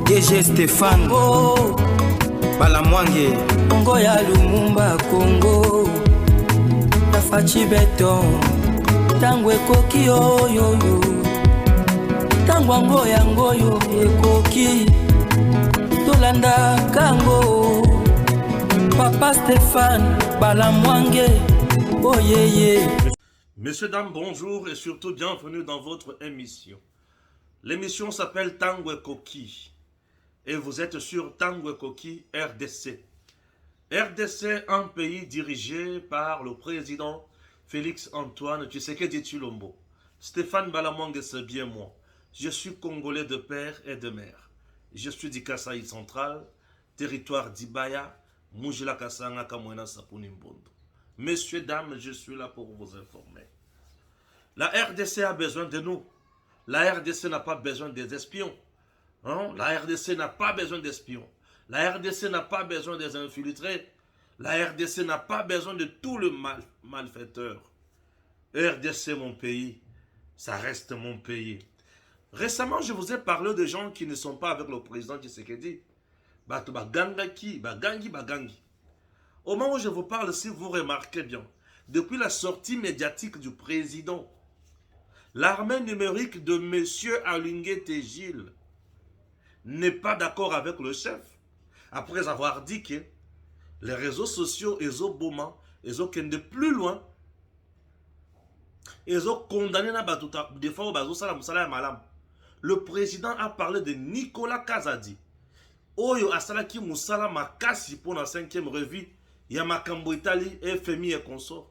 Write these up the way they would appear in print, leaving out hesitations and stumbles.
DG Stéphane Balamwange Congo ya Lumumba Congo Tafachi Beton Tango ekoki oyoyo Tango yangoyo ekoki Tolanda kango Papa Stéphane Balamwange Oh yeah. Messieurs, dames, bonjour et surtout bienvenue dans votre émission. L'émission s'appelle Tango Ekoki et vous êtes sur Tango Ekoki RDC. RDC, un pays dirigé par le président Félix Antoine Tshisekedi Tshilombo. Stéphane Balamwange, c'est bien moi. Je suis congolais de père et de mère. Je suis du Kasaï central, territoire d'Ibaya, Mujila Kasanga Kamwena Sapunimbondo. Messieurs, dames, je suis là pour vous informer. La RDC a besoin de nous. La RDC n'a pas besoin des espions. Hein? La RDC n'a pas besoin d'espions. La RDC n'a pas besoin des infiltrés. La RDC n'a pas besoin de tout le malfaiteur. RDC, mon pays, ça reste mon pays. Récemment, je vous ai parlé de gens qui ne sont pas avec le président Tshisekedi. Bagangi. Au moment où je vous parle, si vous remarquez bien, depuis la sortie médiatique du président, l'armée numérique de M. Alinguete Gilles n'est pas d'accord avec le chef. Après avoir dit que les réseaux sociaux, ils ont bombé, ils ont de plus loin, ils ont condamné des fois le président a parlé de Nicolas Kazadi. Oyo asalaki musala makasi pour la 5e revue. Yamakambo Italie, FMI et consort.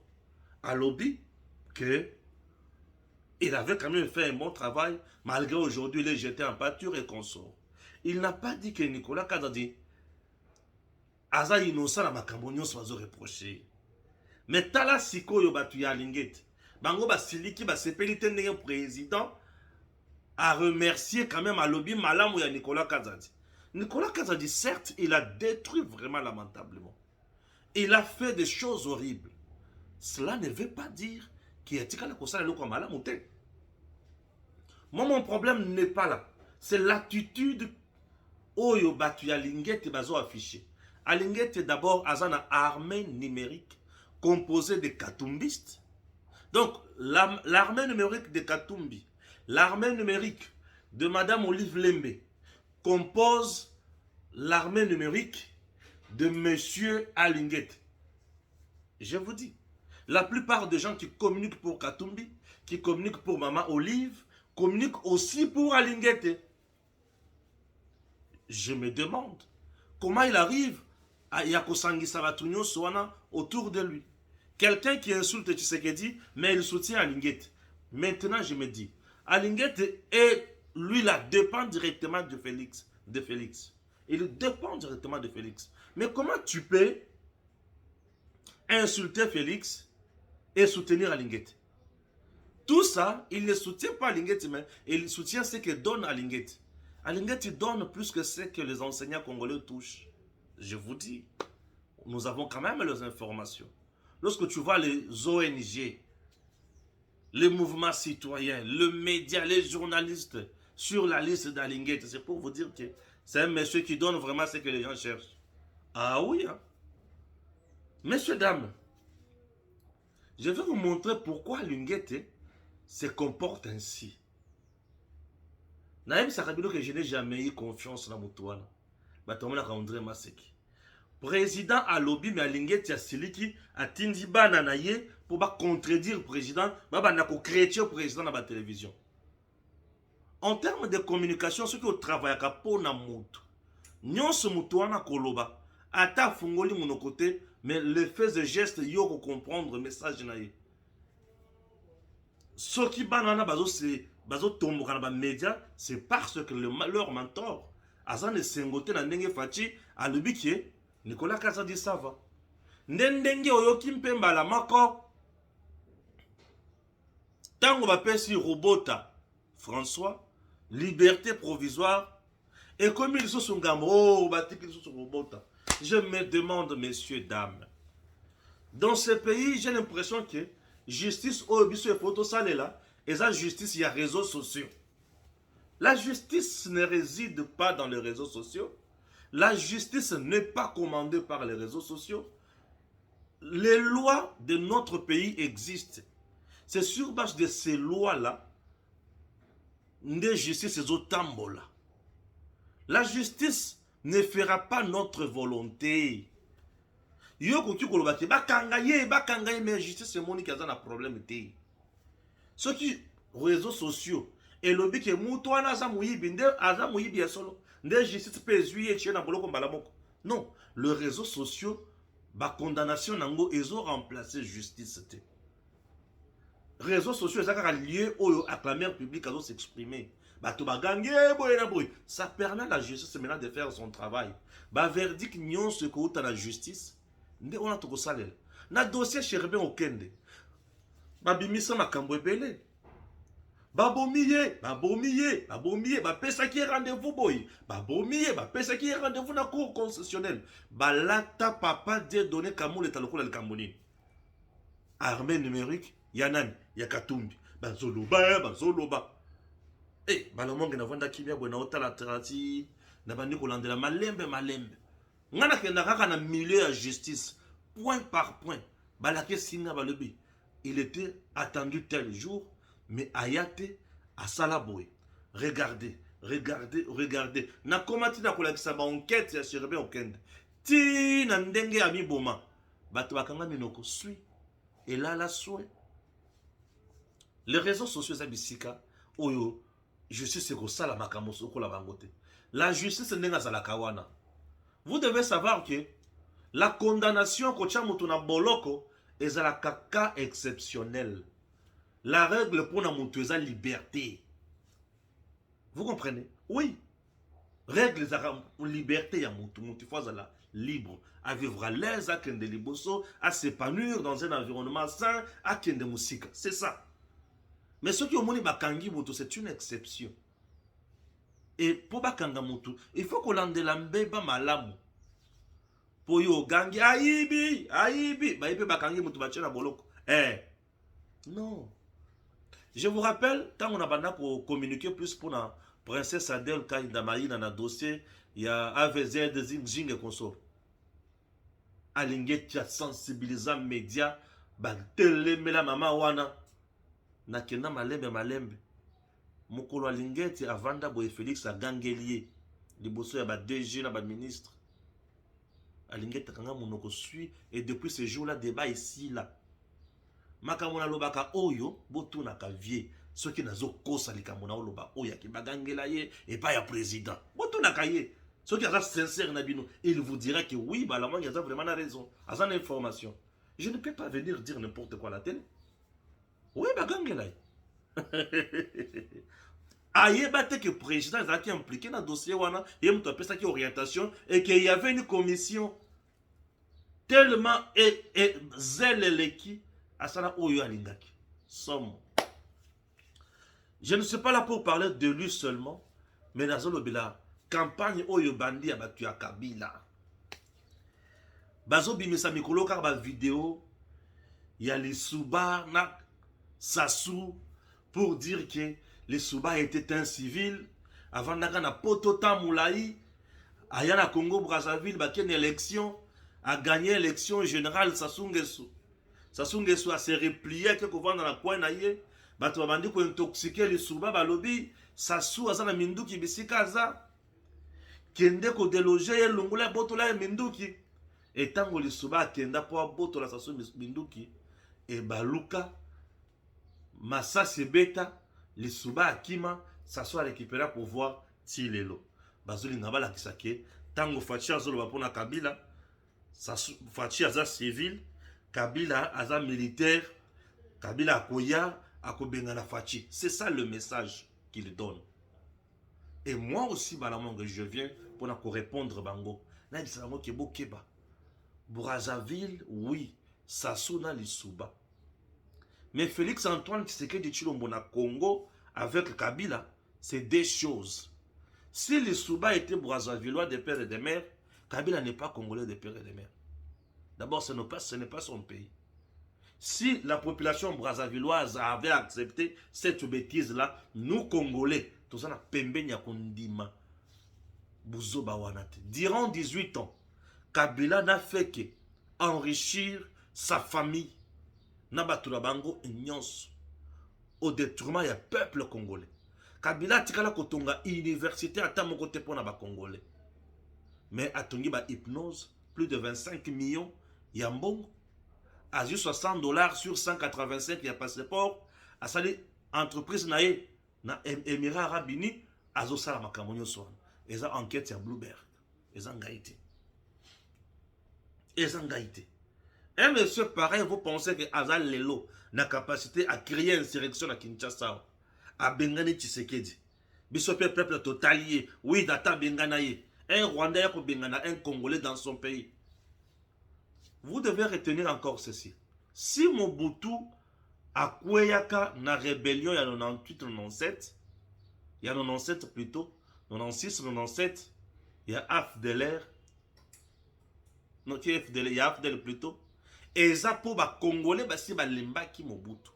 À lobby que il avait quand même fait un bon travail, malgré aujourd'hui il est jeté en pâture et consort. Il n'a pas dit que Nicolas Kazadi Aza innocent na makambo nyonso bazo reprocher. Mais tala sikoyo batu ya Lingete. Bango basiliki basepeli te ndenge président a remercié quand même à lobby malamu ya Nicolas Kazadi. Nicolas Kazadi, certes, il a détruit vraiment lamentablement. Il a fait des choses horribles. Cela ne veut pas dire qu'il y a la cosa de la montée. Moi, mon problème n'est pas là. C'est l'attitude Oyo Batu Alingete Bazo affiché. Alingete d'abord a une armée numérique composée de katumbistes. Donc, l'armée numérique de Katumbi, l'armée numérique de Madame Olive Lembe compose l'armée numérique de Monsieur Alinguete. Je vous dis, la plupart des gens qui communiquent pour Katumbi, qui communiquent pour Maman Olive, communiquent aussi pour Alinguete. Je me demande comment il arrive à Yakosangi Sabatunyo Soana autour de lui. Quelqu'un qui insulte Tshisekedi, mais il soutient Alinguete. Maintenant, je me dis, Alinguete lui, là, dépend directement de Félix. Il dépend directement de Félix. Mais comment tu peux insulter Félix et soutenir Alinguete? Tout ça, il ne soutient pas Alinguete, mais il soutient ce que donne Alinguete. Alinguete donne plus que ce que les enseignants congolais touchent. Je vous dis, nous avons quand même les informations. Lorsque tu vois les ONG, les mouvements citoyens, le média, les journalistes sur la liste d'Alinguete, c'est pour vous dire que c'est un monsieur qui donne vraiment ce que les gens cherchent. Ah oui, hein? Messieurs, dames, je vais vous montrer pourquoi Alinguete se comporte ainsi. Naïm Sakabilo que je n'ai jamais eu confiance dans Moutouana. Batomona André Maseki. Président à lobby, mais Alinguete a siliki a tindiba nanaye pour contredire le président, pour créer le président dans la télévision. En termes de communication, ceux qui travaillent pour na mutu, nyonso mutuana koloba, ata fungoli mon côté, mais le fait de geste yo ko comprendre message naye. Ceux qui banana bazo tombo kana ba média, c'est parce que leur mentor azane sengote na ndenge fachi alubiki Nicolas Kazadi sava. Ndenge oyoki mpemba la mako. Tango ba pesi robota François liberté provisoire et comme ils sont sur Gambo, je me demande, messieurs, dames, dans ce pays, j'ai l'impression que justice au biso et photo sale là, et ça justice il y a réseaux sociaux. La justice ne réside pas dans les réseaux sociaux. La justice n'est pas commandée par les réseaux sociaux. Les lois de notre pays existent. C'est sur base de ces lois-là, la justice est au tambola. La justice ne fera pas notre volonté. Yoko tu kolobaki bakangaye mais justice c'est moni kaza na problème té. Ce qui réseaux sociaux et lobby que muto ana za muyibi nde aza muyibi ya solo nde justice peut juyer tché na boloko mbalamoko. Non, le réseaux sociaux ba condamnation nango ezo remplacer justice té. Réseaux sociaux ezaka lieu oyo acclameur public azo s'exprimer. Ça permet à la justice maintenant de faire son travail. Ba verdict nyon ce que outa la justice. Nde on a tout salé. Na dossier cherbe okende. Ba bimisa makambo ebele. Ba bomiye, ba pesa ki rendez-vous boy. Ba pesa ki rendez-vous na cour constitutionnelle. Ba lata papa de donner kamoule taloko le kamoni. Armée numérique, yanan, yakatumbi. Ba zoloba. Eh, balamonge na vanda kimia bwe na otala trati na bandi kolandela malembe. Ngana kenda kaka na milieu ya justice point par point. Balake singa balobi. Il était attendu tel jour mais ayate a salaboy. Regardez. Na komati na kolakisa ba enquête ya Cherbe Okende. Ti na ndenge ya miboma. Bato bakanga minoko sui. Et là la souhait. Les réseaux sociaux za bisika oyo justice est ça la makamoso ko la bangote. La justice n'est pas la kawana. Vous devez savoir que la condamnation kocha mutu na boloko est la cas exceptionnel. La règle pour na mutu est la liberté. Vous comprenez? Oui. Règle za liberté ya mutu faut la libre à vivre à l'aise à kende liboso à s'épanouir dans un environnement sain à kende musique. C'est ça. Mais ceux qui ont moni bakangi mutu, c'est une exception. Et pour bakanga mutu, il faut qu'on lande l'ambeba malamu. Pour yo gangi aibi, bakangi mutu bachena boloko. Non. Je vous rappelle, quand on a banda pour communiquer plus pour la princesse Adèle Kaïda Maï dans le dossier, il y a AVZ Zing et consort. Alingue tia sensibilisant média, télé la maman wana. Nakenda malembe mokolo alingeti avanda boye Félix agangelier liboso ya ba DG na ba ministre alingeti kanga monoko sui et depuis ce jour là débat ici là makamona lobaka oyo botuna ka vie soki nazo kosa likamona oloba oya ki bagangela ye et pas ya président botuna ka ye soki aza sincère na bino il vous dira que oui la mangi aza vraiment na raison aza na information. Je ne peux pas venir dire n'importe quoi à la télé. Oui, bagangela. Aïe, bate que le président est impliqué dans le dossier, il y a une orientation et qu'il y avait une commission tellement zèle l'équipe à ça oyo alingaki. Somme. Je ne suis pas là pour parler de lui seulement, mais dans la campagne oyo bandi a battu à Kabila. Bazo bimisa mikolo car ba vidéo, il y a les Souba na Sassou pour dire que les Souba était un civil avant na Potota Moulaï ayana Congo Brazzaville ba une élection a gagné l'élection générale Sassou Nguesso a se replié que dans la coin naie bato bandi ko intoxiquer les Souba balobi Sassou azana minduki bisika za kende ko déloger longula botola minduki et tango les Souba kenda po botola Sassou minduki et baluka Massa Sebeta, les Souba Akima, ça soit récupéré pour voir Tilelo. Bazuli Nabala Kisake, Tango Fachi Azolo Bapona Kabila, Fachi Aza civil, Kabila Aza militaire, Kabila Akoya, Akobengana Fachi. C'est ça le message qu'il donne. Et moi aussi, je viens pour répondre Bango. Brazzaville, oui, Sassou les Souba. Mais Félix Antoine Tshisekedi Tshilombo na Congo avec Kabila, c'est des choses. Si les Souba étaient Brazzavillois de père et de mère, Kabila n'est pas Congolais de père et de mère. D'abord, ce n'est pas son pays. Si la population brazzavilloise avait accepté cette bêtise-là, nous, Congolais, tozana pembeni ya kondima buzoba wanate. Durant 18 ans, Kabila n'a fait que enrichir sa famille na batu na bango nyonso au détriment ya peuple congolais. Kabila tikala kotonga université ata moko te pona ba congolais. Mais atongi ba hypnose plus de 25 millions ya mbongo. A juste $60 sur 185 ya passeport. A sali entreprise na ye na Émirats Arabes Unis azo sala makambo nyonso. Eza enquête ya Bloomberg. Eza ngaite. Eza ngaite. Un monsieur pareil, vous pensez que Azal Lelo n'a capacité à créer une insurrection à Kinshasa, à Bengane Tshisekedi. Bisopé peuple totalier, oui, data Benganaye. Un Rwandais pour Bengana, un Congolais dans son pays. Vous devez retenir encore ceci. Si Mobutu a Kweyaka na rébellion, il y a 98, 97, il y a 97 plutôt, 96, 97, il y a AFDLR, non, il y a AFDL plutôt. Et ça pour les Congolais, si Lembaki Mobutu.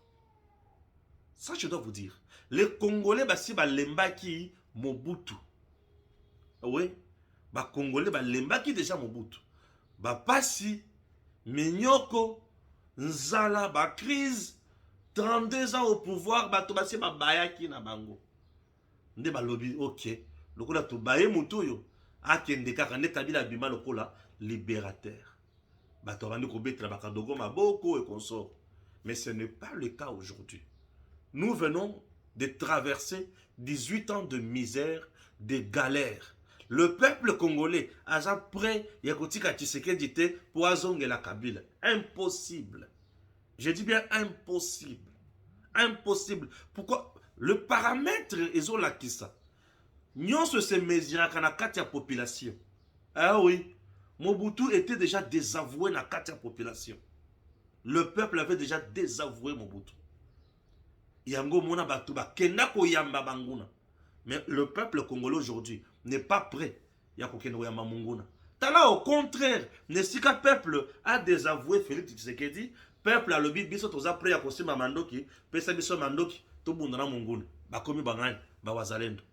Ça, je dois vous dire. Les Congolais, si Lembaki Mobutu. Oui. Les Congolais, Lembaki déjà Mobutu. Pasi, Minyoko, Nzala, crise, 32 ans au pouvoir, Batobasi, Bayaki na bango. Nde lobby, ok. Le coup là, tu baye Moutoyo. Akende kakane Kabila bima le coup là, libérateur. Mais ce n'est pas le cas aujourd'hui. Nous venons de traverser 18 ans de misère, de galère. Le peuple congolais a prêt Yakotika Tshisekedi pour azonge la Kabila. Impossible. Je dis bien impossible. Impossible. Pourquoi? Le paramètre est là qui ça. Nous se mesure à la population. Ah oui. Mobutu était déjà désavoué dans la population. Le peuple avait déjà désavoué Mobutu. Yango mona batuba kenako yamba banguna. Mais le peuple congolais aujourd'hui n'est pas prêt yako kenako yamba munguna. Tala au contraire, nesika peuple a désavoué Félix Tshisekedi, peuple a lobby biso toza prêt ya kosima mandoki, pesa biso mandoki to bundana munguna. Bakomi bangani, ba wazalendo.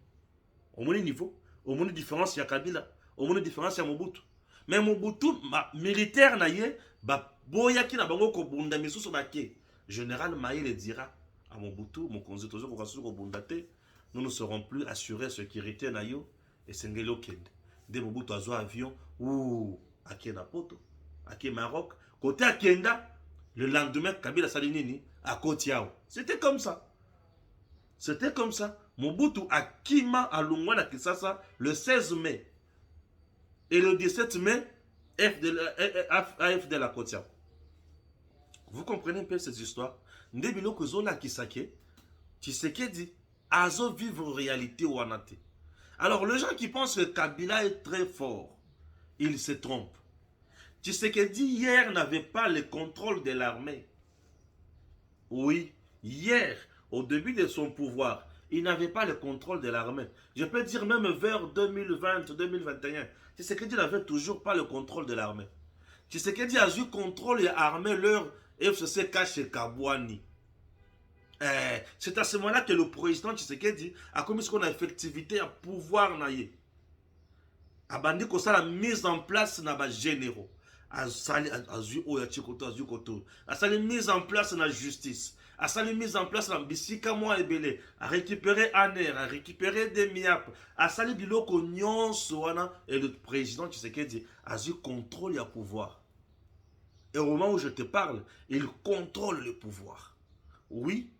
Au moins niveau, au moins différence ya Kabila, au moins différence ya Mobutu. Mais Mobutu militaire na ye boyaki na bango ko bunda misusu bake. Général Maï le dira à Mobutu, mon konzi tozo ko kasu ko bundate, nous ne serons plus assurés sécurité na yo et sengelo kende. De Mobutu azo avion ou ake na poto, ake Maroc, côté Akenda, le lendemain Kabila salinini à Kotiao. C'était comme ça. C'était comme ça. Mobutu akima alungwa na Kisasa le 16 mai. Et le 17 mai, AF de la Kotia. Vous comprenez un peu cette histoire? Ndebilo Kozola Kisake, Tshisekedi, Azo vivre réalité ou anate. Alors, les gens qui pensent que Kabila est très fort, ils se trompent. Tshisekedi, hier, n'avait pas le contrôle de l'armée. Oui, hier, au début de son pouvoir, il n'avait pas le contrôle de l'armée. Je peux dire même vers 2020-2021. Tshisekedi n'avait toujours pas le contrôle de l'armée. Tshisekedi a eu contrôle de l'armée leur FCC chez Kabouani. C'est à ce moment-là que le président Tshisekedi a commis ce qu'on a effectivité à pouvoir naïe. A bandi ko la mise en place na ba généraux. A mise en place na justice. A sali mise en place la bisika moi ebele, a récupéré Aner, a récupéré des miap, a sali biloko nyonso wana et le président Tshisekedi a eu contrôle et pouvoir. Et au moment où je te parle, il contrôle le pouvoir. Oui.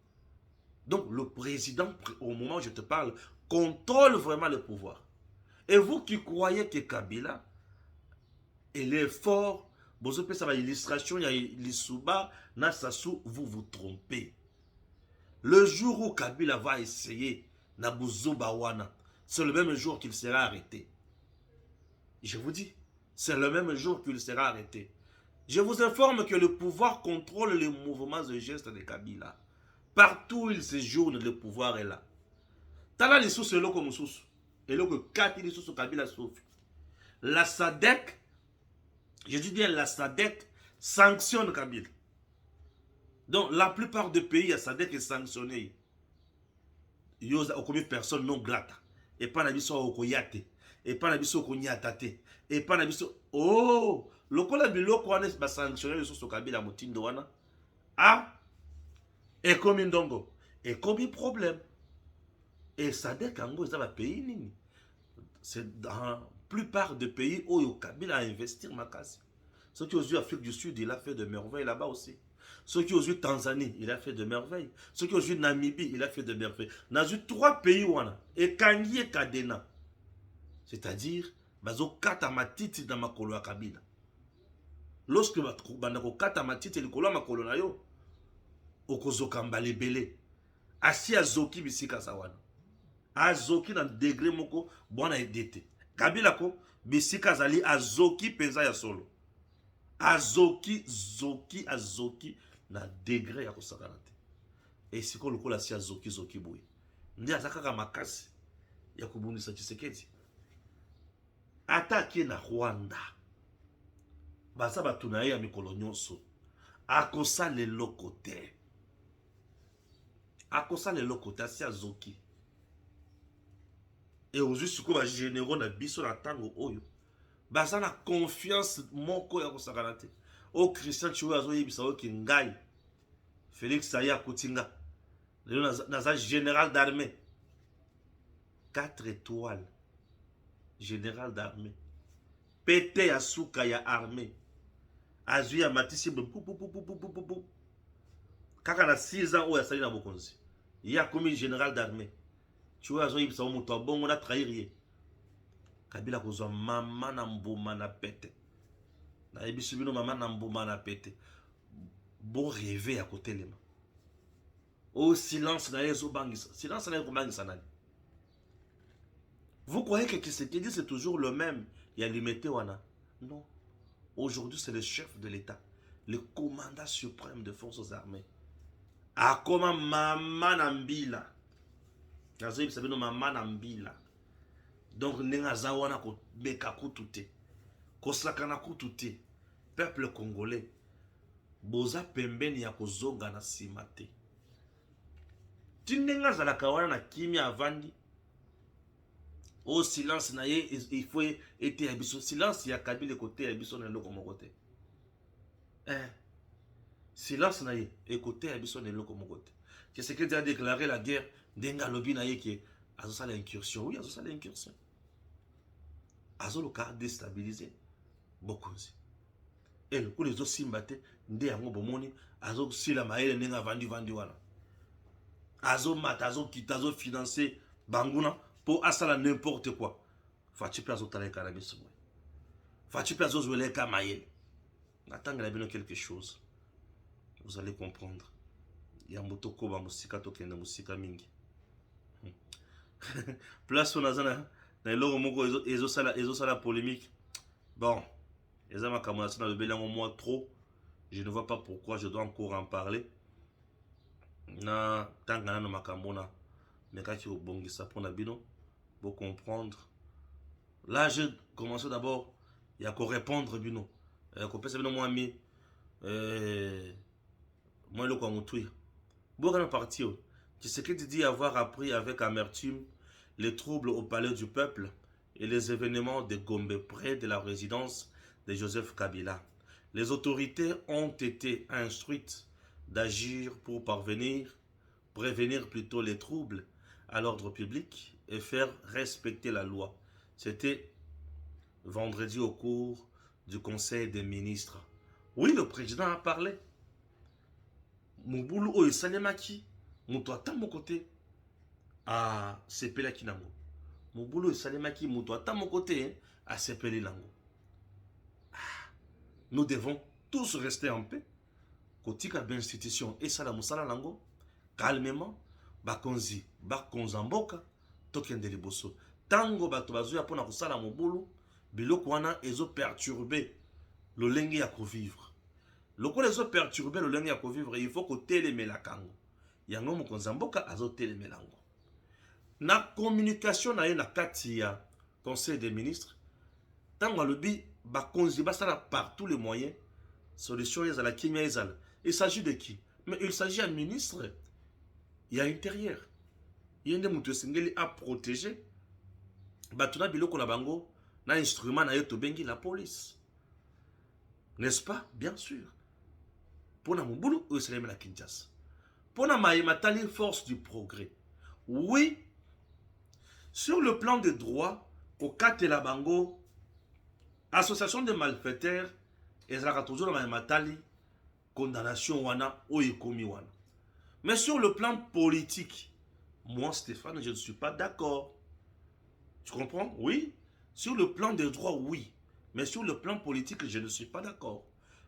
Donc le président, au moment où je te parle, contrôle vraiment le pouvoir. Et vous qui croyez que Kabila, il est fort, vous avez ça illustration, il y a l'Issouba, Nassasou, vous vous trompez. Le jour où Kabila va essayer, Nabuzubawana, c'est le même jour qu'il sera arrêté. Je vous dis, c'est le même jour qu'il sera arrêté. Je vous informe que le pouvoir contrôle les mouvements et gestes de Kabila. Partout où il séjourne, le pouvoir est là. Tala les sous le comme sous. Et là que 4 les sous Kabila souffre. La SADC, je dis bien la SADC sanctionne Kabila. Donc la plupart des pays, la SADC est sanctionnée. yoza okomi personne non grata et pas na biso okoyate et pas na biso okonyata et pas na biso oh lokola biloko wana ba sanctionner lisusu Kabila motindo wana ah ekomi ndongo ekomi problème et ça dès qu'ango eza ba pays nini c'est dans la plupart des pays où Kabila a investi makasi. Ceux qui ont vu Afrique du Sud, il a fait de merveilles là-bas aussi. Ceux qui ont vu Tanzanie, il a fait de merveilles. Ceux qui ont vu Namibie, il a fait de merveilles. On a vu 3 pays où on a. Et Kangi et Kadena. C'est-à-dire, bazo kata matiti dans ma kolo à Kabila. Lorsque banako kata matiti le kolo ma kolo na yo, okozo kambale belé. Asi azoki bisika sawana. Azoki na degré moko bwana edete. Kabila ko bisika zali azoki penza ya solo. Azoki na degré ya kosakana te. Et siko lokola si azoki boy. Ndi azakaka makasi ya kubundisa Tshisekedi. Attaqué na Rwanda. Basa batuna ya mikolo nyonso. Akosa le lokote. Akosa le lokote si azoki. Et aujourd'hui siko ba généraux na biso na tango oyo. Basa na confiance moko ya kosakana te. O Christian Chiwe azo yebisa o kingai. Félix Aya Koutinga. Naza général d'armée. 4 étoiles. Général d'armée. Pété ya souka ya armée. Azui ya matisi kaka na 6 ans o ya sali na bokonzi. Ya komi général d'armée. Chiwe azo yebisa o muto bongo na trahir. Kabila kozwa mama na mbuma na pete. Na yebisu bino mama na mbuma na pete. Bon rêver à côté les mains. Au silence na yezo bangisa. Silence na yezo bangisa nani. Vous croyez que ce qui dit c'est toujours le même. Il y a limité wana. Non. Aujourd'hui c'est le chef de l'État. Le commandant suprême des forces armées. A comment mama na mbila. Nazo yebisu bino mama na mbila. Donc, nenga zawana ko beka kutute. Kosakana kutute. Peuple congolais. Boza pembeni ya kozonga na simate. Tinenga zalaka wana na kimia avandi. Au silence na ye, il faut être abisso. Silence ya Kabila côté abisso na loko mokote. Silence na ye, écoutez abisso na loko mokote. C'est ce qui a déclaré la guerre denga lobi na ye qui a ça l'incursion. Oui, a ça l'incursion. Azo le cas déstabilisé bokonzi et le coup les autres simbate ndé yango bomoni azo sila maele nenga vandi wana azo mata azo kita azo financer banguna pour asala n'importe quoi fachi pe azo tala karabiso fachi pe azo jouer ka maele natanga bino quelque chose vous allez comprendre ya motoko ba musika to kenda musika mingi place on azana. Ezo sala polémique. Bon, moi trop. Je ne vois pas pourquoi je dois encore en parler. Na tangana no makambona. Mais quand tu bongi ça pour nabino, pour comprendre. Là, je commence d'abord. Il y a qu'à répondre bino. Qu'on peut savoir moi ami. Moi le quoi moutouille. Bon quand parti. Tu sais que tu dis avoir appris avec amertume les troubles au palais du peuple et les événements de Gombe près de la résidence de Joseph Kabila. Les autorités ont été instruites d'agir pour prévenir plutôt les troubles à l'ordre public et faire respecter la loi. C'était vendredi au cours du Conseil des ministres. Oui, le président a parlé. Mouboulou oyo salemaki, muto ata mon côté. Ah, sepela kinango. Mouboulou salemaki muto ata mon côté à sepeli lango. Nous devons tous rester en paix. Kotika d'institution et sala musala lango calmement bakonzi bakonzamboka tokende liboso. Tango bato bazuya pona kosala mobulu biloko wana ezo perturber le lenge ya kovivre. Loko ezo perturber le lenge ya kovivre, il faut ko telemela kango. Yango mokonzamboka azo telemelango. Na communication na ye na kati ya Conseil des ministres, tango alobi bakonzi basala par tous les moyens solution ezala kimia ezala. Il s'agit de qui? Mais il s'agit d'un ministre. Il y a intérieur. yende mutu esengeli a protéger bato na biloko na bango na instrument na yo tobengi la police, n'est-ce pas? Bien sûr. Pour na mobulu oyo esalemi na Kinshasa, pour na matali force du progrès, oui, sur le plan des droits au katela bango association de malfaiteurs ezalaka toujours na matali condamnation wana oyo ekomi wana. Mais sur le plan politique, moi Stéphane, je ne suis pas d'accord. Tu comprends? Oui. Sur le plan des droits, oui. Mais sur le plan politique, je ne suis pas d'accord.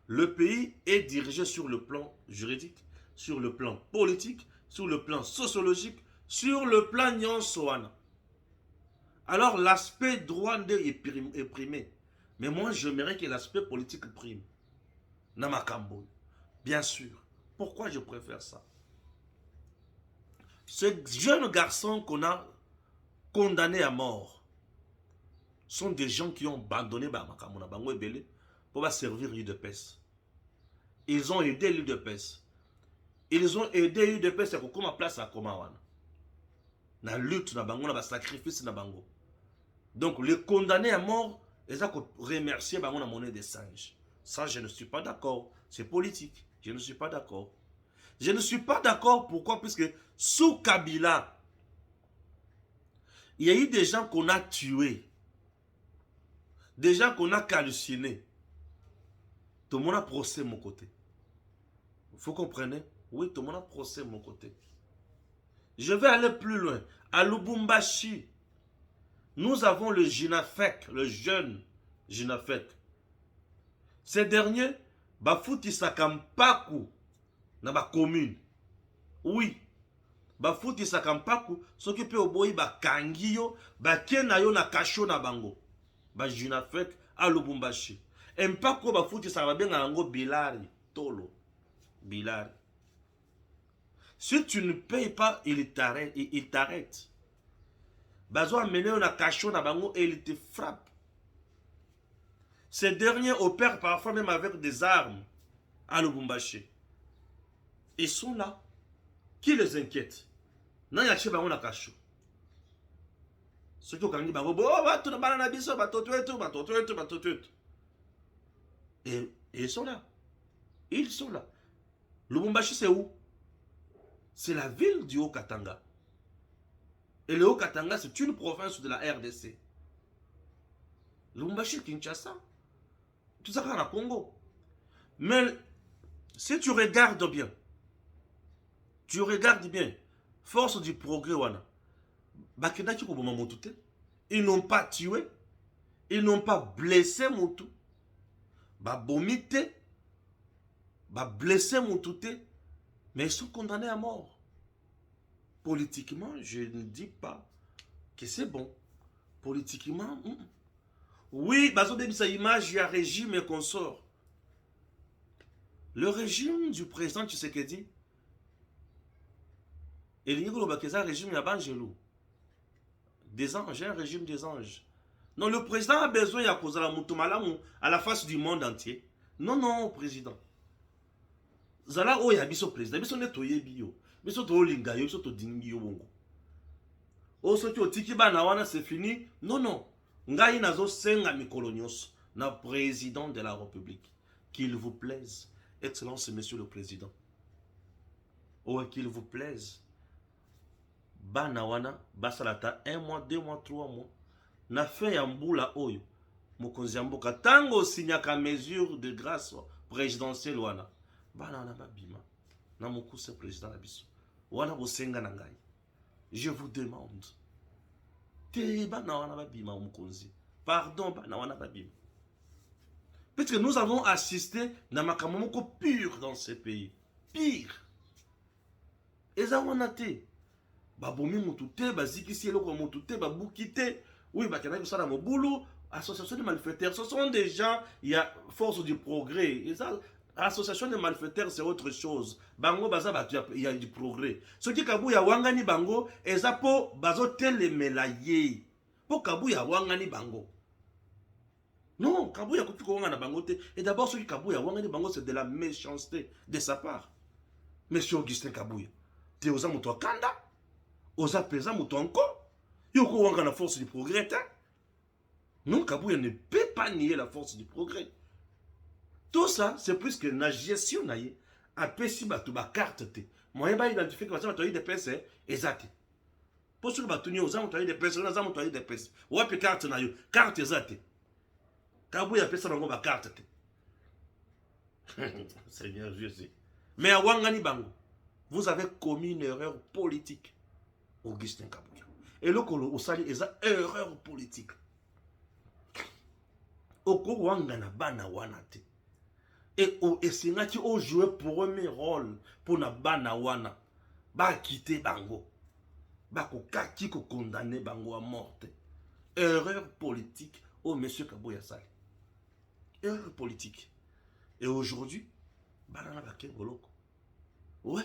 Le pays est dirigé sur le plan juridique, sur le plan politique, sur le plan sociologique, sur le plan nyonsoana. Alors l'aspect droit est primé. Mais moi, j'aimerais que l'aspect politique prime. Namakambo. Bien sûr. Pourquoi je préfère ça? Ce jeune garçon qu'on a condamné à mort sont des gens qui ont abandonné Makamona Bango Ebele pour servir l'UDPS. Ils ont aidé l'UDPS. Ils ont aidé l'UDPS à comment place à Komawan. La lutte na bango, na sacrifice na bango. Donc les condamnés à mort, ils ont remercié bango na monnaie des singes. Ça, je ne suis pas d'accord. C'est politique. Je ne suis pas d'accord. Je ne suis pas d'accord. Pourquoi? Puisque sous Kabila, il y a eu des gens qu'on a tués. Des gens qu'on a calcinés. Tout le monde a procès de mon côté. Il faut comprendre. Oui, tout le monde a procès de mon côté. Je vais aller plus loin. À Lubumbashi, nous avons le Jinafek, le jeune Jinafek. Ces derniers, Bafouti Sakampaku, dans la commune. Oui. Bafouti Sakampaku, ce qui peut oboyi Bakangiyo, Bakenayo na Kasho na bango. Jinafek à Lubumbashi. Mpako Bafouti Sakampaku, Bilari, Tolo. Bilari. Si tu ne payes pas, il t'arrête. Bazo amené na Kasho na bango et il te frappe. Ces derniers opèrent parfois même avec des armes à Lubumbashi. Ils sont là. Qui les inquiète? Non, il y a chez bango na Kasho. Ceux qui ont gagné bango, et ils sont là. Ils sont là. Lubumbashi, c'est où? C'est la ville du Haut-Katanga. Et le Haut-Katanga, c'est une province de la RDC. Lubumbashi, Kinshasa. Tout ça, dans le Congo. Mais si tu regardes bien, force du progrès, wana. Ils n'ont pas tué, ils n'ont pas blessé Moutou. Bomité, blessé Moutou, mais ils sont condamnés à mort. Politiquement, je ne dis pas que c'est bon. Politiquement, oui, sa image, il y a régime et consort. Le régime du président Tshisekedi, il y a un régime des anges, un régime des anges. Non, le président a besoin de à la face du monde entier. Non, non, président. Zala o ya biso président, biso netoye bio. Biso to linga yo, biso to dingi yo bongo. O soki otiki bana wana c'est fini. Non, non. Ngai nazo senga mikolo nyonso na président de la République. Qu'il vous plaise, Excellence Monsieur le Président. Oh, qu'il vous plaise. Bana wana basalata 1 mois, 2 mois, 3 mois. Na fait ya mbula oyo. Mokonzi ya mboka tango signaka mesure de grâce présidentielle wana. Bana wana babima. Na mokuse président na biso. Wana bosenga na ngai. Je vous demande. Te bana wana babima mokonzi. Pardon bana wana babima. Peut-être que nous avons assisté na makambo moko pire dans ce pays. Pire. Eza wana te. Babomi motute, bazikisi eloko motute, babukite. Oui, bakena ça dans mon boulot. Association de malfaiteurs, ce sont des gens, il y a force du progrès. Et ça, association de malfaiteurs, c'est autre chose. Bango, baza, il y a du progrès. Ce qui kabou ya wangani bango, et ça po bazo telemelaye. Po kabou ya wangani bango. Non, kabou ya kopi wangana bango te. Et d'abord, ce qui kabou ya wangani bango, c'est de la méchanceté de sa part. Monsieur Augustin Kabouya, t'es aux amours toi kanda. aux apaisants moto encore. Yoko wanga la force du progrès. Non, Kabouya ne peut pas nier la force du progrès. Tout ça, c'est plus que la gestion naïe. Après, si tu as carte, moi, je vais identifier que tu as des pièces exactes. Pour ce que tu as des pièces, tu as des pièces. Ou après, carte naïe, carte exacte. Kabouya appelle ça dans carte. Seigneur Jésus. Mais à Wangani Bango, vous avez commis une erreur politique. Augustin Kabouya. Et le Kolo, vous savez, c'est une erreur politique. Oko Wangana Bana Wanate. Et c'est là qui ont joué premier rôle pour na Bana Wana. Ba quitter Bango. Ba ko kaki ko condamner Bango à mort. Erreur politique au monsieur Kabouya Sali. Erreur politique. Et aujourd'hui, Banana Bakengoloko. Ouais.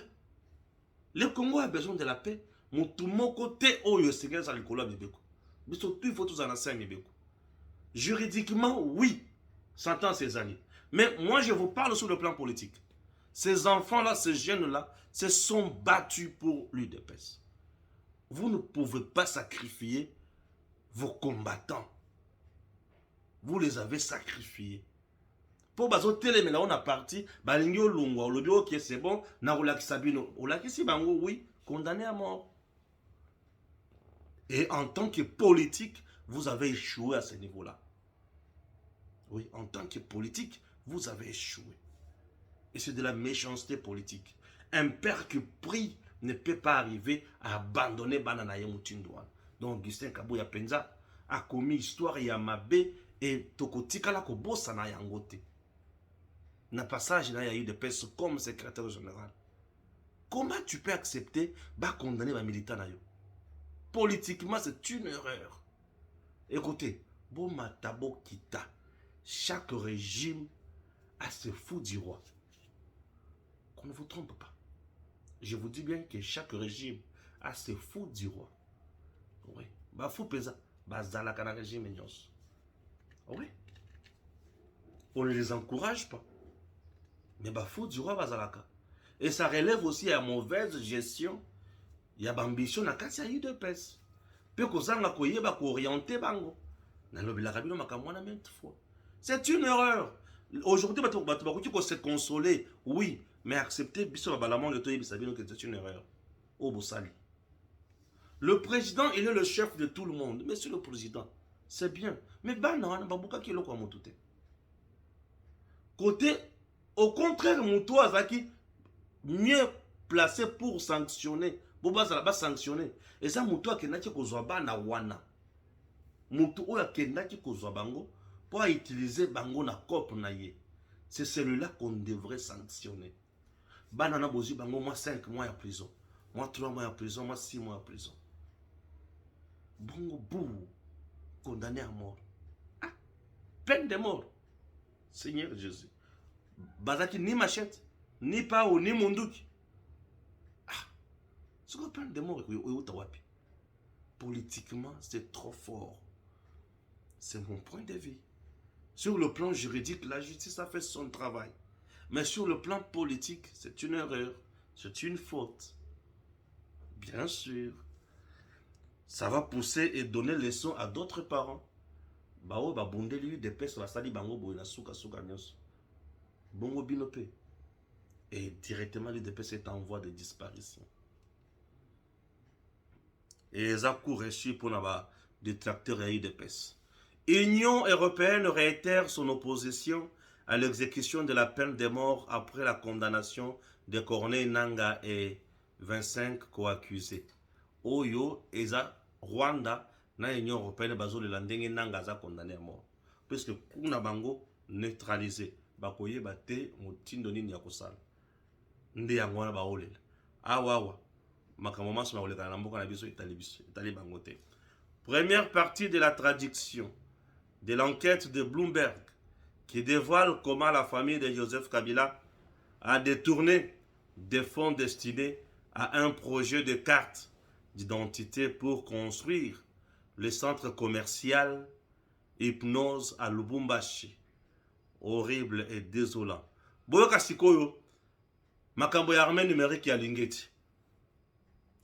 Le Congo a besoin de la paix. Mon tout mon côté, oh, yo, c'est ça le colo bébéko. Mais surtout, il faut tous en enseigner bébéko. Juridiquement, oui, 100 ans ces années. Mais moi, je vous parle sur le plan politique. Ces enfants-là, ces jeunes-là, se sont battus pour l'UDPS. Vous ne pouvez pas sacrifier vos combattants. Vous les avez sacrifiés. Pour bazo télé, mais là on a parti, balingyo lungwa, le bio ok c'est bon, na olaki sabino, olaki si bango oui, condamné à mort. Et en tant que politique, vous avez échoué à ce niveau-là. Oui, en tant que politique, vous avez échoué. Et c'est de la méchanceté politique. Un père qui prie ne peut pas arriver à abandonner Bananaye Moutindouane. Donc Augustin Kabouya Penza a commis histoire Yamabé et Tokotikala Kobosana Yangote. Dans le passage, il y a eu des personnes comme secrétaire général. Comment tu peux accepter de condamner les militants? Politiquement, c'est une erreur. Écoutez, Bomatabo Kita, chaque régime a ses fous du roi. Qu'on ne vous trompe pas. Je vous dis bien que chaque régime a ses fous du roi. Oui. Bah, fou pesa. Bah, zalaka na régime nyos. Oui. On ne les encourage pas. Mais bah, fou du roi bazalaka. Et ça relève aussi à mauvaise gestion. Il y a ambition na kati ya UDPS. Peu kozanga koyeba ko orienter bango. Na lobi la kabino makamwana maintes fois. C'est une erreur. Aujourd'hui bato ko se consoler, oui, mais accepter biso balamon le toyebi sabino que c'est une erreur. Au Bosali. Le président, il est le chef de tout le monde. Monsieur le président, c'est bien. Mais bana babuka ki loko amotute. Côté au contraire, Moutou Azaki mieux placé pour sanctionner. Boba ça va sanctionner. Et ça Moutou a kenaki kozwaba na wana. Moutou oya kenaki kozwabango pour utiliser bango na cop na ye. C'est celui-là qu'on devrait sanctionner. Banana bozi bango moi 5 mois en prison. Moi 3 mois en prison, moi 6 mois en prison. Bongo bou condamné à mort. Ah, peine de mort. Seigneur Jésus. Bazaki ni machette, ni pao, ni monduki. Ah, ce qu'on parle de mort, politiquement, c'est trop fort. C'est mon point de vue. Sur le plan juridique, la justice a fait son travail. Mais sur le plan politique, c'est une erreur, c'est une faute. Bien sûr. Ça va pousser et donner leçon à d'autres parents. Bao ba bonde lui des pes va sali bango boina suka nyos. Bongo binopé. Et directement l'UDPS est en voie de disparition. Et les accords reçus pour la détracteurs et l'UDPS. Union européenne réitère son opposition à l'exécution de la peine de mort après la condamnation de Corneille Nangaa et 25 co-accusés. Oyo eza Rwanda na Union européenne bazo le landenge Nangaa za condamné à mort. Parce que kuna bango neutralisé. Bakoye bate motindo nini ya kosala nde yango wana baolela awa makamoma so baoleka na mboka na biso itali bango te. Première partie de la traduction de l'enquête de Bloomberg qui dévoile comment la famille de Joseph Kabila a détourné des fonds destinés à un projet de carte d'identité pour construire le centre commercial Hypnose à Lubumbashi. Horrible et désolant. Boyoka sikoyo, makambo ya armée numérique ya lingeti.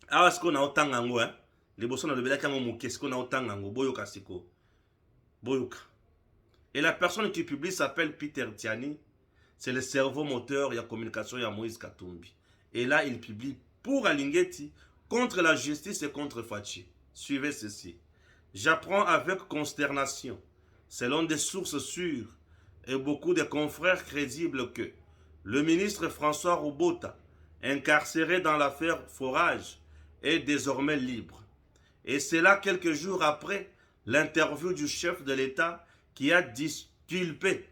Ah, ce qu'on a autant en hein? Les bossons dans le bélac en moqué, ce qu'on a autant en boyoka siko. Boyoka. Et la personne qui publie s'appelle Peter Tiani. C'est le cerveau moteur, il y a communication, il y a Moïse Katumbi. Et là, il publie pour Alingeti, contre la justice et contre Fachi. Suivez ceci. J'apprends avec consternation, selon des sources sûres et beaucoup de confrères crédibles que le ministre François Roubota, incarcéré dans l'affaire Forage, est désormais libre. Et c'est là quelques jours après l'interview du chef de l'État qui a disculpé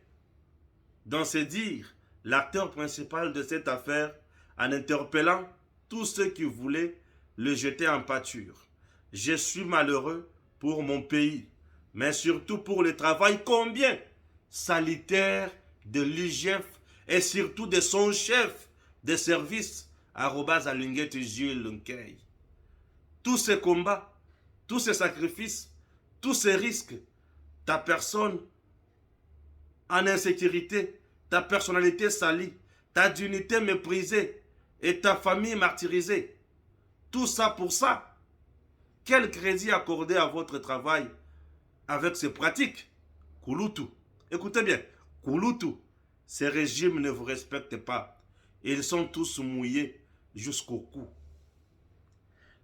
dans ses dires l'acteur principal de cette affaire en interpellant tous ceux qui voulaient le jeter en pâture. Je suis malheureux pour mon pays, mais surtout pour le travail combien salitaire de l'IGF et surtout de son chef de service, @Alingeti Jules Nkei. Tous ces combats, tous ces sacrifices, tous ces risques, ta personne en insécurité, ta personnalité salie, ta dignité méprisée et ta famille martyrisée. Tout ça pour ça. Quel crédit accorder à votre travail avec ces pratiques? Kouloutou. Écoutez bien, Kouloutou. Ces régimes ne vous respectent pas. Ils sont tous mouillés jusqu'au cou.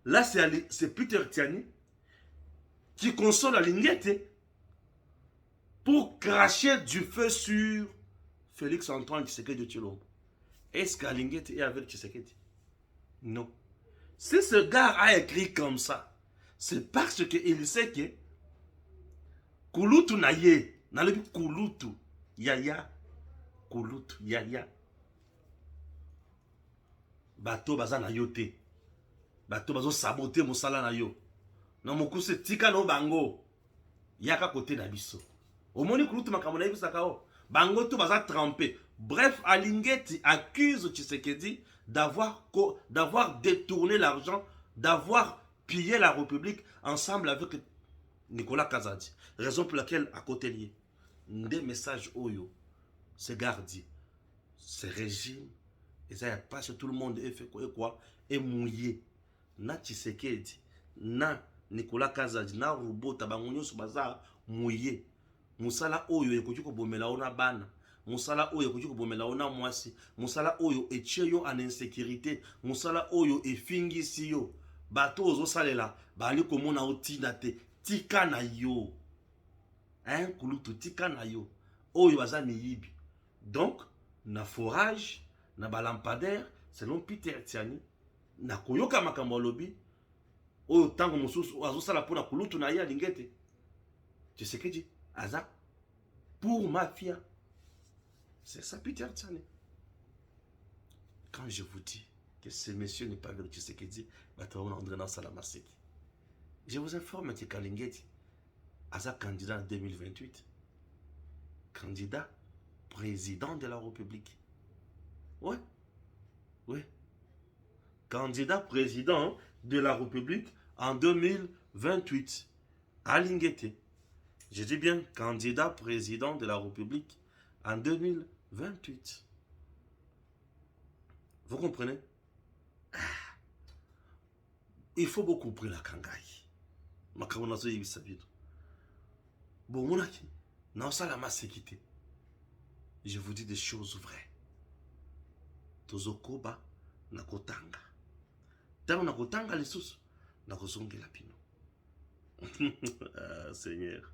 Là, c'est Peter Tiani qui console Alingeti pour cracher du feu sur Félix Antoine Tshisekedi Tshilombo. Est-ce qu'Alingeti est avec Tshisekedi? Non. Si ce gars a écrit comme ça, c'est parce qu'il sait que Kouloutou naye, nalebi Kouloutou, yaya, Kouloutou, yaya. Bato baza na yo te. Bato bazo sabote mosala na yo. Na mokuse tika no bango. Yaka kote na biso. Omoni Kouloutou makambo na yebisaka o. Bango to baza trempé. Bref, Alingeti accuse Tshisekedi d'avoir détourné l'argent, d'avoir pillé la République ensemble avec Nicolas Kazadi. Raison pour laquelle, à côté lié, des messages Oyo, c'est gardi, ce régime, et ça pas que tout le monde est fait quoi, est mouillé. Na Tshisekedi, na Nicolas Kazadi, na Roubota, bangonyo sur baza mouillé. Musala Oyo, ekoki ko bomela ona bana. Musala oyo ekoki kobomela ona mwasi. Musala oyo etie yo en insécurité. Musala oyo efingisi yo. Bato ozo salela bali komona otinda te. Tika na yo. Hein, Kouloutou, tika na yo. Oyo baza miyibi. Donc, na forage, na balampadaire, selon Peter Tiani, na koyoka makambo lobi, oyo tango mosusu azo sala pona Kouloutou na ya lingete. Tu sais que dit aza pour mafia. C'est ça, Peter Tiani. Quand je vous dis que ce monsieur n'est pas avec Tshisekedi, je vous informe que Kalingeti a candidat en 2028. Candidat président de la République. Ouais. Oui. Candidat président de la République en 2028. Alingeti. Je dis bien candidat président de la République en 2028. Vous comprenez? Il faut beaucoup pour la kangaï. Makabonazo yibisabido. Bon, mon aki, non ça la masséquité. Je vous dis des choses vraies. Tozokoba nakotanga. Tango nakotanga les sous, nakozongi la pino. Ah, Seigneur.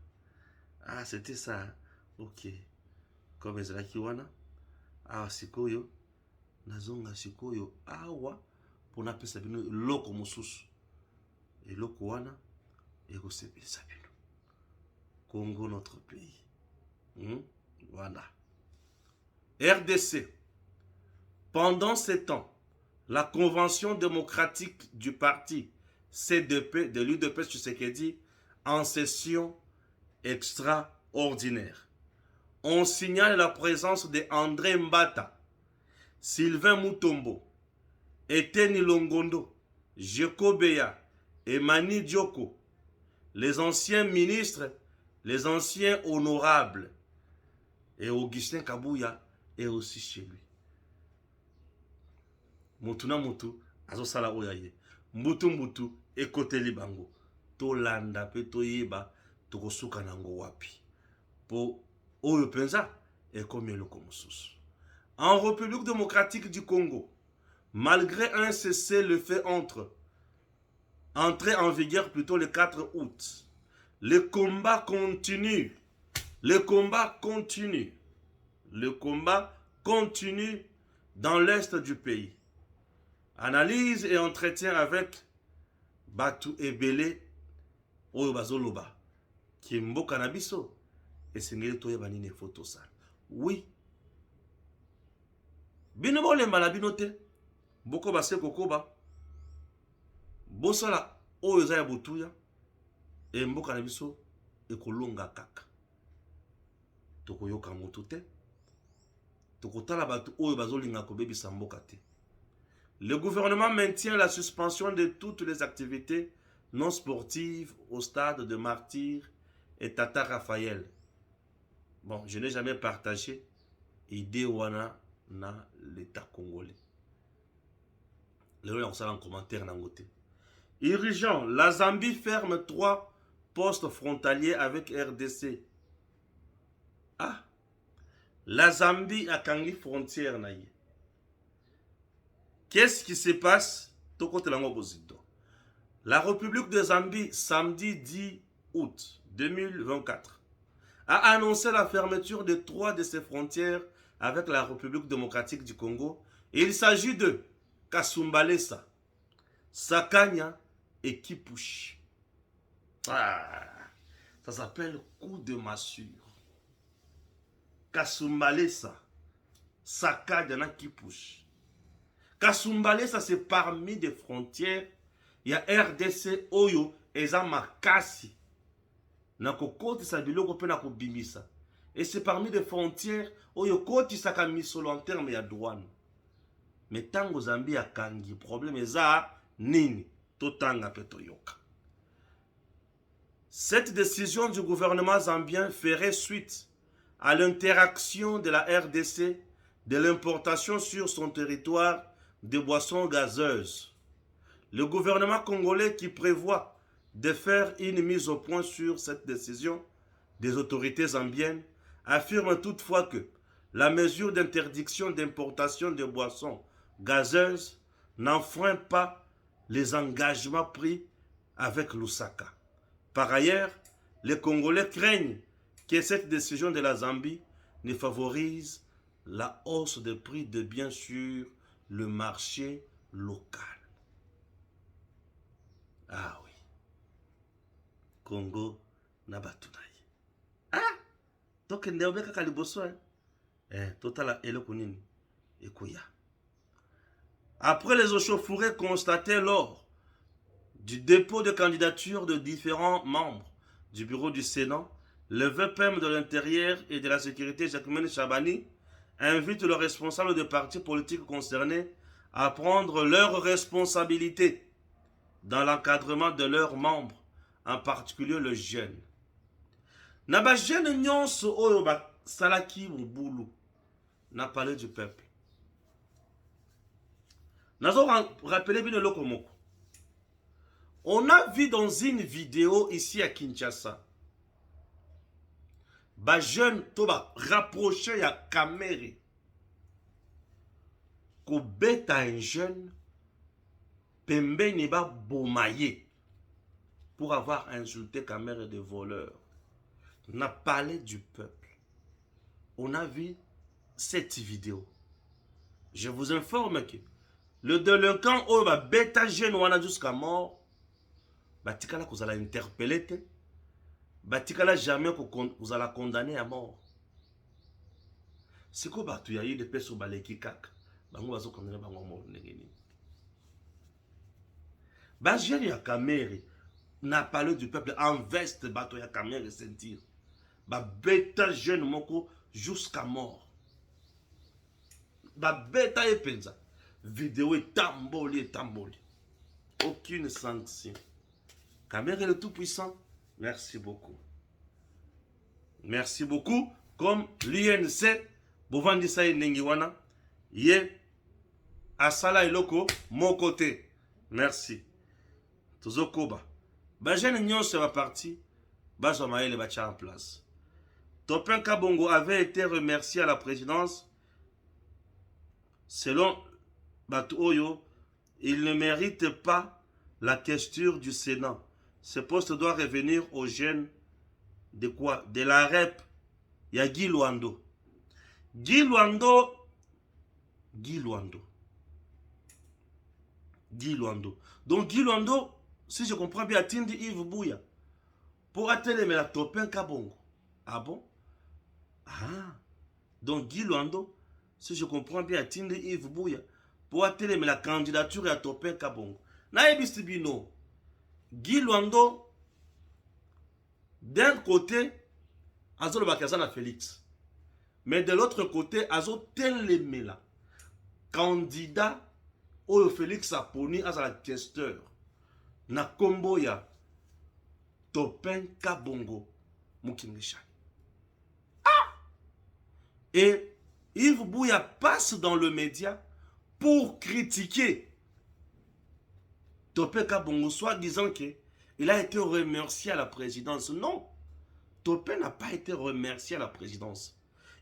Ah, c'était ça. Ok. Comme ezalaki wana. Ah, sikoyo. Nazonga sikoyo. Awa. Pona pesa bino loko mosusu. Et loko wana. Ego sepelisa bino. Congo, notre pays. Voilà. RDC. Pendant ces temps, la convention démocratique du parti CDP de l'UDP Tshisekedi en session extraordinaire. On signale la présence de André Mbata, Sylvain Mutombo, Eteni Longondo, Jeko Beya et Mani Dioko, les anciens ministres, les anciens honorables, et Augustin Kabouya est aussi chez lui. Motuna Motu, Azosala Oyaye. mbutu ekoteli bango tolanda pe toyeba tokosuka nango wapi po oyo penza ekomi eloko mosusu. En République démocratique du Congo, malgré un cessez-le-feu entré en vigueur plutôt le 4 août, le combat continue. Le combat continue. Le combat continue dans l'est du pays. Analyse et entretien avec Batu Ebele Oyo Bazoloba Kimbo Kanabiso et Sengeli Toyeba Nini Photo Sal. Oui. Binobo le malabinote Boko Base Kokoba Bosala Oyo Zaya Butuya et Mbo Kanabiso et Kolonga Kaka. Tokoyoka Motute Tokotala Batu Oyo Bazolinga Kobebi Sambokate. Le gouvernement maintient la suspension de toutes les activités non sportives au stade de Martyr et Tata Raphaël. Bon, je n'ai jamais partagé idée wana na l'État congolais. Le roi en commentaire nangote. Irrigeant, la Zambie ferme 3 postes frontaliers avec RDC. Ah, la Zambie a kangi frontière naïe. Qu'est-ce qui se passe? La République de Zambie, samedi 10 août 2024, a annoncé la fermeture de 3 de ses frontières avec la République démocratique du Congo. Et il s'agit de Kasumbalesa, Sakanya et Kipushi. Ah, ça s'appelle coup de massue. Kasumbalesa, Sakanya et Kipushi. Kasumbalesa, c'est parmi des frontières. Il y a RDC, Oyo, Eza Makasi. Nako koti sa biloko pe nako bimisa. Et c'est parmi des frontières, Oyo koti sa kamisolo en termes ya douane. Mais tango Zambie a kangi, problème eza nini, totanga pe toyoka. Cette décision du gouvernement zambien ferait suite à l'interaction de la RDC de l'importation sur son territoire de boissons gazeuses. Le gouvernement congolais qui prévoit de faire une mise au point sur cette décision des autorités zambiennes affirme toutefois que la mesure d'interdiction d'importation de boissons gazeuses n'enfreint pas les engagements pris avec Lusaka. Par ailleurs, les Congolais craignent que cette décision de la Zambie ne favorise la hausse des prix de biens sur le marché local. Ah oui. Congo Nabatunaï. Ah! Donc, il n'y a pas de besoin. Total eloko nini. Ekoya. Après les échauffourées constatées lors du dépôt de candidature de différents membres du bureau du Sénat, le VPM de l'Intérieur et de la Sécurité, Jacqueline Chabani, invite le responsable des partis politiques concernés à prendre leurs responsabilités dans l'encadrement de leurs membres, en particulier le jeune. Naba jeune nyonso oyo ba salaki mubulu n'a parlé du peuple. Nazo rappeler bien le komoko. On a vu dans une vidéo ici à Kinshasa, ba jeune toba rapproché ya caméra ko beta un jeune pembeni ba bomaye pour avoir insulté caméra de voleur. On a parlé du peuple. On a vu cette vidéo. Je vous informe que le délinquant ou ba beta jeune wana jusqu'à mort, batikala vous allez interpeller te. Batikala jamais vous allez condamner à mort. C'est quoi batu ya de peso baleki kaka. Bango bazo condamner bango mort ngeni. Ba jeune ya kamere n'a parlé du peuple en veste bato ya kamere sentir. Ba beta jeune moko jusqu'à mort. Ba beta e penza. Vidéo est tamboli. Aucune sanction. Kamere le tout puissant. Merci beaucoup. Merci beaucoup. Comme l'INC, Bovandi Saï Nengiwana, Ye, Asala Eloko, mon côté. Merci. tozokoba bajene nyonso ya baparti bazwa mayele batia en place. Topin Kabongo avait été remercié à la présidence. Selon Batoyo, il ne mérite pas la question du Sénat. Ce poste doit revenir aux jeunes de quoi? De la REP. Il y a Guy Luando. Guy Luando. Donc Guy Luando, si je comprends bien, Tindi Yves Bouya. Pour atteindre la Topin Kabongo. Ah bon? Ah. Donc Guy Luando, si je comprends bien, Tindi Yves Bouya. Pour atteindre la candidature à Topin Kabongo. Naïbistibino. Guy Luando, d'un côté, Azo le Bakazana Félix. Mais de l'autre côté, Azo Telemela. Candidat au Félix Aponi à la questeur. Na Komboya. Topin Kabongo Mukingisha. Ah! Et Yves Bouya passe dans le média pour critiquer Topin Kabongo, soit disant qu'il a été remercié à la présidence. Non, Topin n'a pas été remercié à la présidence.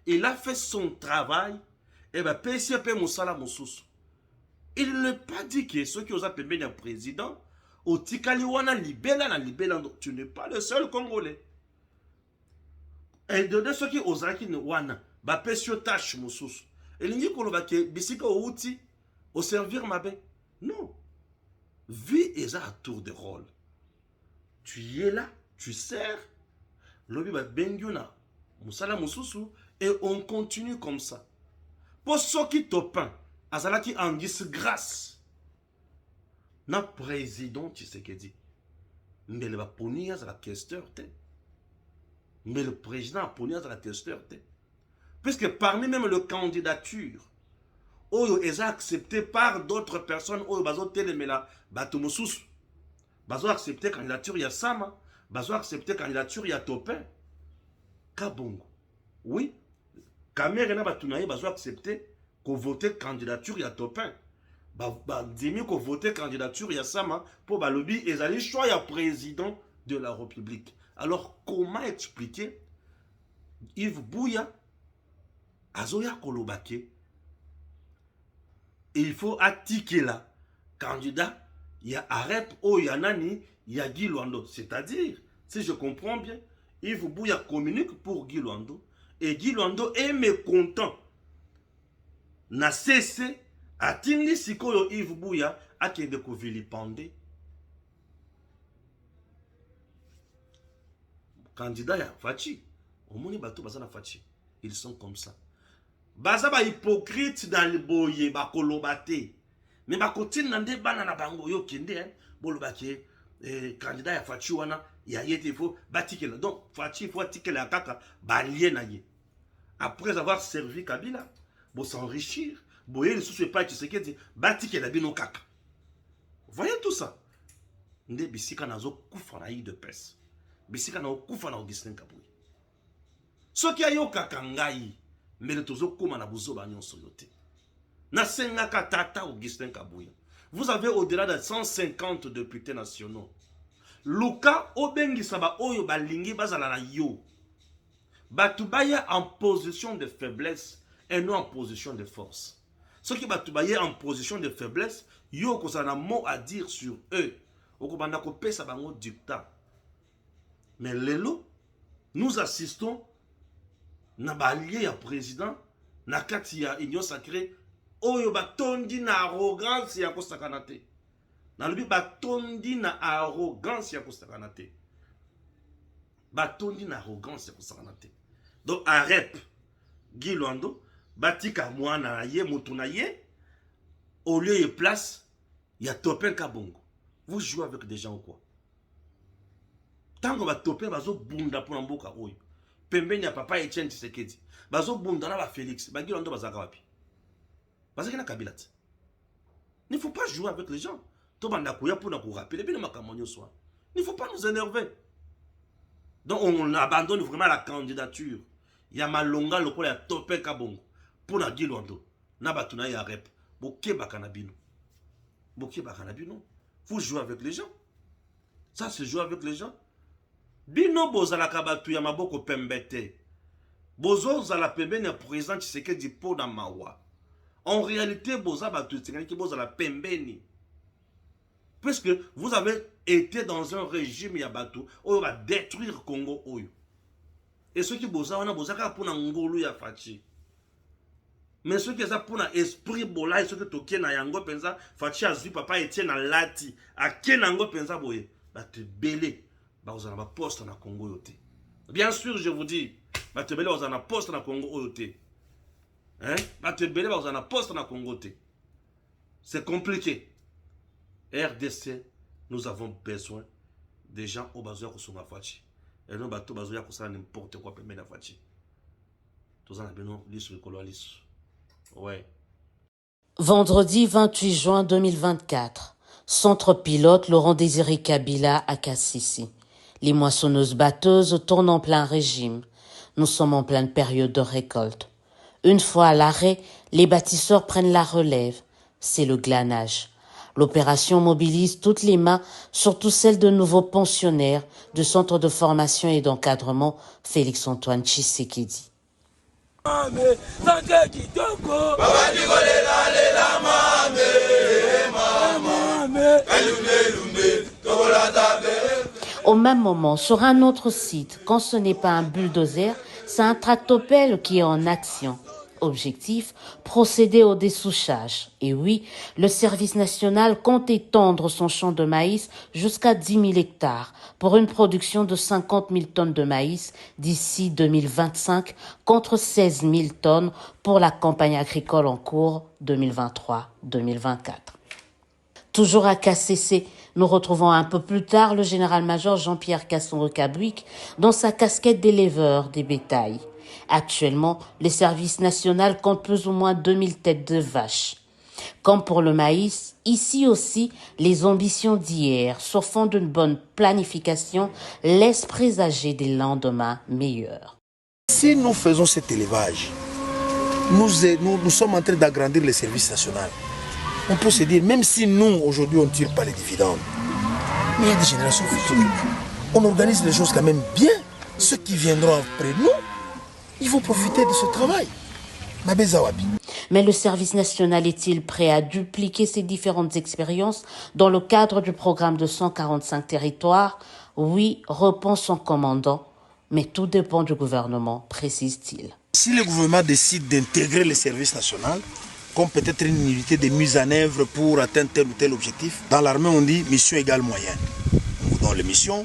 Il a fait son travail. Et bien, PCP Moussala Moussous. Il n'a pas dit que ceux qui ont appelé le président, au Tikaliwana Libela, tu n'es pas le seul Congolais. Et de ceux qui ont appelé Wana, Bapesio Tash Moussous. Et il dit qu'on va que Bissika Outi, au servir ma bain. Non. Vie est à tour de rôle. Tu y es là, tu sers. Lobi ba bengyuna, Moussala Moussous, et on continue comme ça. Pour ceux qui topin, Azala qui en disgrâce. Na président, tu sais qu'il dit. Mais le va ponir à la questeur. Mais le président a ponir à la questeur. Puisque parmi même les candidatures, Oyo est accepté par d'autres personnes, Oyo bazo telemela, batumoussous. Bazo accepté candidature, il y a Sama. Bazo accepté candidature, il y a Topin. Kabongo. Oui. Kamere batunaye bazo accepté qu'on vote candidature, il y a Topin. Dimi qu'on vote candidature, il y a Sama. Pour balobi, ils allaient choisir président de la République. Alors, comment expliquer Yves Bouya, Azoya Kolobake, il faut attiquer là, candidat, il y a Arep, il y a Nani, il y a Guy Luando. C'est-à-dire, si je comprends bien, Yves Bouya communique pour Guy Luando, et Guy Luando est mécontent. N'a cessé, à Tindi Sikoyo Yves Bouya, à qui de vilipender. Candidat ya Fachi, au monde bateau bazana Fachi, ils sont comme ça. Baza ba hypocrite dans le boye ba kolobate. Mais ba kotine nande banana bango yo kende bolobake candidat ya Fachi wana ya yete faut batikela. Donc Fachi faut tikela kaka ba lien na ye. Après avoir servi Kabila, bo s'enrichir, boye le sous pas tu sais que batikela bino kaka. Voyez tout ça. Nde bisika nazo kufa na yi de pes. Bisika na okufa na Augustin Kabouye. Soki ayo kakangai, mais tozo koma na buzo ba nyonso yote. Na senga katata Augustin Kabouye. Vous avez au-delà de 150 députés nationaux. Luka obengi saba oyo balingi bazala na yo. Batubaya en position de faiblesse et non en position de force. Ceux qui batubaya en position de faiblesse, yo kozana mot à dire sur eux. Okobanda ko pesa bango dictat. Mais lelo, nous assistons na balié ya président, na kati ya union sacrée, oyo batondi na arrogance ya kosakanate. Na lobi batondi na arrogance ya kosakanate. Batondi na arrogance ya kosakanate. Donc arrête Guy Luando, batika mwana ye mutuna ye, au lieu de place, il y a Topin Kabongo. Vous jouez avec des gens ou quoi? Tant que va toper, bazo bunda pour mboka oyo. Pembeni ya papa Etienne Tshisekedi. Bazo bunda na ba Félix. Ba Guy Luando bazaka wapi? Bazaki na Kabila. Il ne faut pas jouer avec les gens. To banda kuya pour na ku rappeler bien makamonyo soir. Il ne faut pas nous énerver. Donc on abandonne vraiment la candidature. Il y a malonga lokola ya Topin Kabongo pour na Guy Luando. Na batuna ya rep. Boke bakana bino. Boke bakana bino. Faut jouer avec les gens. Ça se joue avec les gens. Bino bozala kabatu ya maboko pembete. Bozo zala pembe ne président Tshisekedi po na mawa. En réalité, boza batu Tshisekedi bozala pembeni. Puisque vous avez été dans un régime yabatu, où va détruire Congo oyo. Et ceux qui boza wana boza ka pona ngolu ya fachi. Mais ceux qui sont pour l'esprit bola, ceux qui toquent na yango pensa, fachi azui papa Etienne na lati, a kenango pensa boye, ba te belé, ba vous en avez poste na Congo yote. Bien sûr, je vous dis, ba te belé vous en avez poste na Congo yote. Hein? Ba te belé vous en avez poste na Congo yote. C'est compliqué. RDC, nous avons besoin des gens au besoin de la fachi. Et non, bateau besoin de n'importe quoi pour la fachi. Tous en avons l'issue de l'issue. Ouais. Vendredi 28 juin 2024, centre pilote Laurent Désiré Kabila à Kassisi. Les moissonneuses batteuses tournent en plein régime. Nous sommes en pleine période de récolte. Une fois à l'arrêt, les bâtisseurs prennent la relève. C'est le glanage. L'opération mobilise toutes les mains, surtout celles de nouveaux pensionnaires du centre de formation et d'encadrement Félix-Antoine Tshisekedi. Au même moment, sur un autre site, quand ce n'est pas un bulldozer, c'est un tractopelle qui est en action. Objectif, procéder au dessouchage. Et oui, le service national compte étendre son champ de maïs jusqu'à 10 000 hectares pour une production de 50 000 tonnes de maïs d'ici 2025 contre 16 000 tonnes pour la campagne agricole en cours 2023-2024. Toujours à KCC, nous retrouvons un peu plus tard le général-major Jean-Pierre Kasson-Rekabouik dans sa casquette d'éleveur des bétails. Actuellement, le service national compte plus ou moins 2000 têtes de vaches. Comme pour le maïs, ici aussi, les ambitions d'hier, sur fond d'une bonne planification, laissent présager des lendemains meilleurs. Si nous faisons cet élevage, nous sommes en train d'agrandir le service national. On peut se dire, même si nous, aujourd'hui, on ne tire pas les dividendes, mais il y a des générations futures. On organise les choses quand même bien. Ceux qui viendront après nous, ils vont profiter de ce travail. Mais le service national est-il prêt à dupliquer ces différentes expériences dans le cadre du programme de 145 territoires? Oui, répond son commandant, mais tout dépend du gouvernement, précise-t-il. Si le gouvernement décide d'intégrer le service national, comme peut-être une unité de mise en œuvre pour atteindre tel ou tel objectif, dans l'armée on dit mission égale moyen. On vous donne les missions,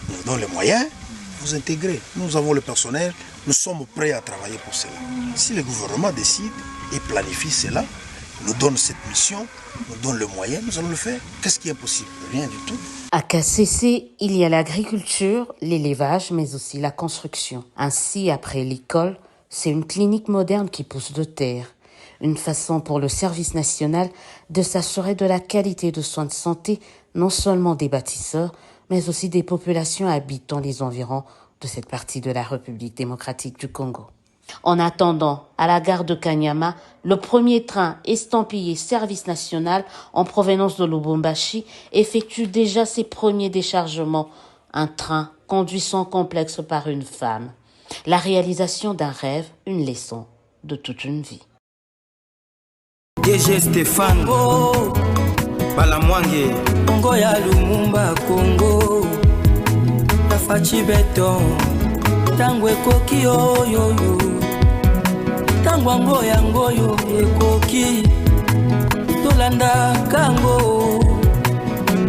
on vous donne les moyens, vous intégrez. Nous avons le personnel, nous sommes prêts à travailler pour cela. Si le gouvernement décide et planifie cela, nous donne cette mission, nous donne le moyen, nous allons le faire. Qu'est-ce qui est impossible? Rien du tout. À KCC, il y a l'agriculture, l'élevage, mais aussi la construction. Ainsi, après l'école, c'est une clinique moderne qui pousse de terre. Une façon pour le service national de s'assurer de la qualité de soins de santé, non seulement des bâtisseurs, mais aussi des populations habitant les environs de cette partie de la République démocratique du Congo. En attendant, à la gare de Kanyama, le premier train estampillé service national en provenance de Lubumbashi effectue déjà ses premiers déchargements. Un train conduit sans complexe par une femme. La réalisation d'un rêve, une leçon de toute une vie. DG Stéphane oh, Balamwange Congo ya Lumumba Congo Tafachi beton Tangwe koki oyo Tangwa ngoyo ekoki Tolanda kango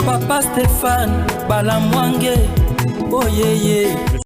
Papa Stéphane Balamwange oh yeah yeah